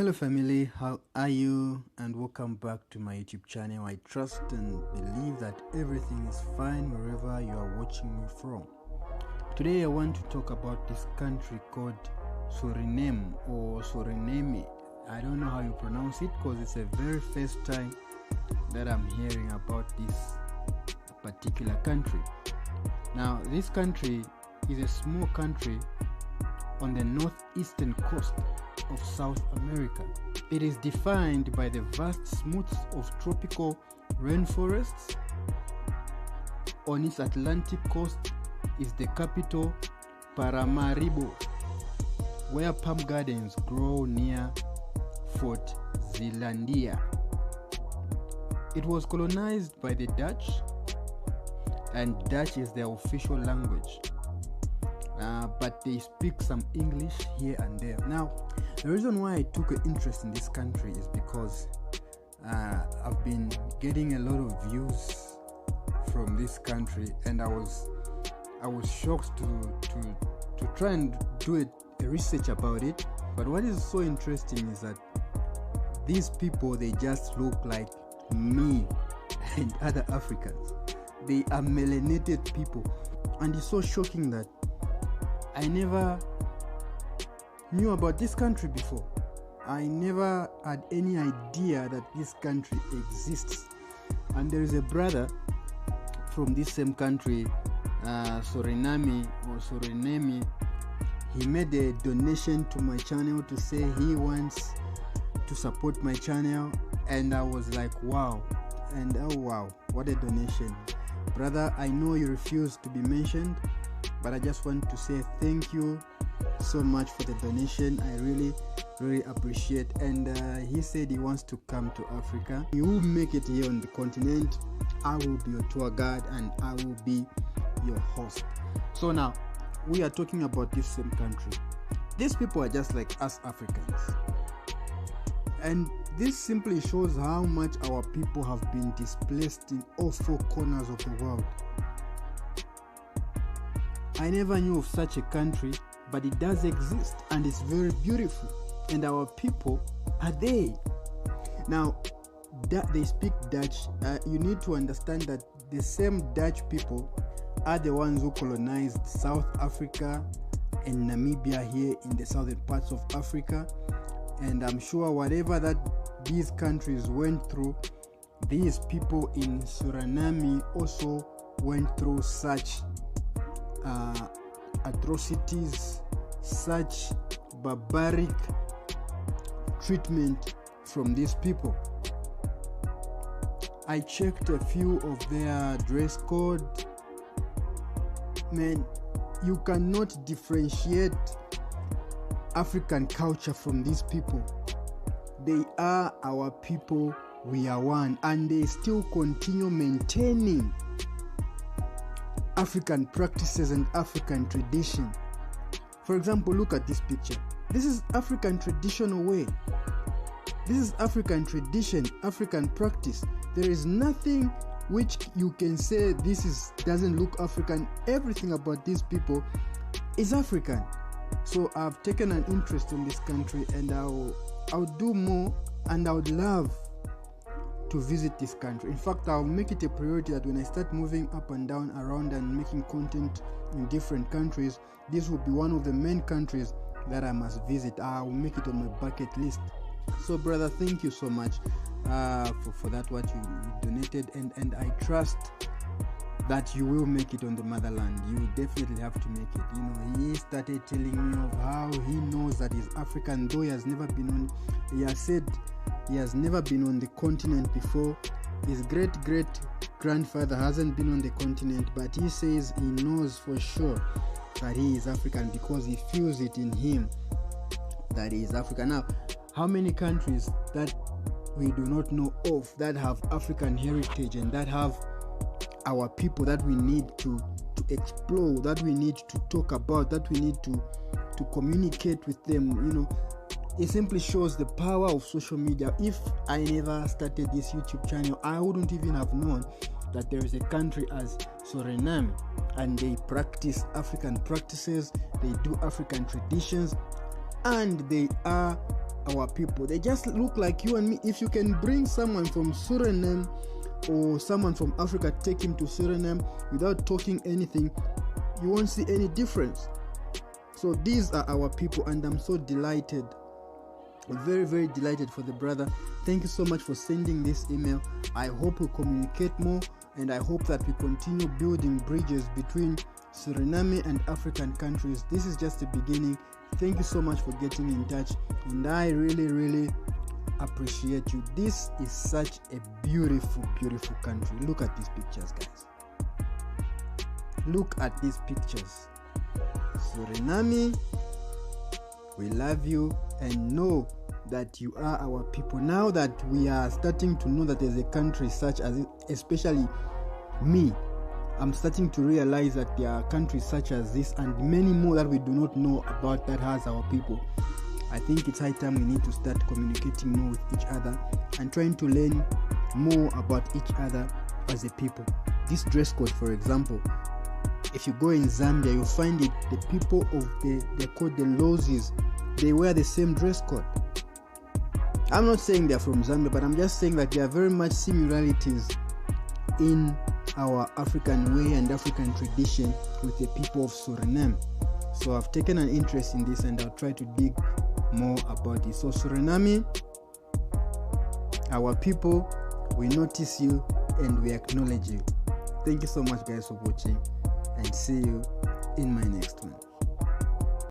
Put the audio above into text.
Hello family, how are you? And welcome back to my YouTube channel. I trust and believe that everything is fine wherever you are watching me from. Today I want to talk about this country called Suriname or Suriname. I don't know how you pronounce it because it's the very first time that I'm hearing about this particular country. Now this country is a small country on the northeastern coast of South America. It is defined by the vast swaths of tropical rainforests. On its Atlantic coast is the capital Paramaribo, where palm gardens grow near Fort Zeelandia. It was colonized by the Dutch, and Dutch is their official language. But they speak some English here and there. Now, the reason why I took an interest in this country is because I've been getting a lot of views from this country, and I was shocked to try and do a research about it. But what is so interesting is that these people, they just look like me and other Africans. They are melanated people, and it's so shocking that I never knew about this country before. I never had any idea that this country exists. And there is a brother from this same country, Suriname or Suriname. He made a donation to my channel to say he wants to support my channel, and I was like, wow. And oh wow, what a donation. Brother, I know you refused to be mentioned, but I just want to say thank you so much for the donation. I really appreciate. And he said he wants to come to Africa. You will make it here on the continent. I will be your tour guide and I will be your host. So now we are talking about this same country. These people are just like us Africans, and this simply shows how much our people have been displaced in all four corners of the world. I never knew of such a country, but it does exist, and it's very beautiful, and our people are they. Now they speak Dutch. You need to understand that the same Dutch people are the ones who colonized South Africa and Namibia here in the southern parts of Africa. And I'm sure whatever that these countries went through, these people in Suriname also went through such atrocities, such barbaric treatment from these people. I checked a few of their dress code. Man, you cannot differentiate African culture from these people. They are our people, we are one, and they still continue maintaining African practices and African tradition. For example, look at this picture. This is African traditional way. This is African tradition, African practice. There is nothing which you can say doesn't look African. Everything about these people is African. So I've taken an interest in this country, and I'll do more, and I would love to visit this country. In fact, I'll make it a priority that when I start moving up and down around and making content in different countries, this will be one of the main countries that I must visit. I will make it on my bucket list. So brother, thank you so much for that, what you donated, and I trust that you will make it on the motherland. You definitely have to make it. You know, he started telling me of how he knows that he's African, though he has never been on. He has said he has never been on the continent before. His great grandfather hasn't been on the continent, but he says he knows for sure that he is African because he feels it in him that he is African. Now, how many countries that we do not know of that have African heritage and that have our people that we need to explore, that we need to talk about, that we need to communicate with them? You know, it simply shows the power of social media. If I never started this YouTube channel, I wouldn't even have known that there is a country as Suriname, and they practice African practices, they do African traditions, and they are our people. They just look like you and me. If you can bring someone from Suriname or someone from Africa, take him to Suriname without talking anything, you won't see any difference. So these are our people, and I'm so delighted, very, very delighted for the brother. Thank you so much for sending this email. I hope we communicate more, and I hope that we continue building bridges between Suriname and African countries. This is just the beginning. Thank you so much for getting in touch, and I really, really appreciate you. This is such a beautiful, beautiful country. Look at these pictures, guys. Look at these pictures. Suriname, we love you, and know that you are our people. Now that we are starting to know that there's a country such as, especially me, I'm starting to realize that there are countries such as this and many more that we do not know about that has our people. I think it's high time we need to start communicating more with each other and trying to learn more about each other as a people. This dress code, for example, if you go in Zambia, you find it, the people of they're called the Lozis, they wear the same dress code. I'm not saying they're from Zambia, but I'm just saying that there are very much similarities in our African way and African tradition with the people of Suriname. So I've taken an interest in this, and I'll try to dig more about this. So Suriname, our people, we notice you and we acknowledge you. Thank you so much, guys, for watching, and see you in my next one.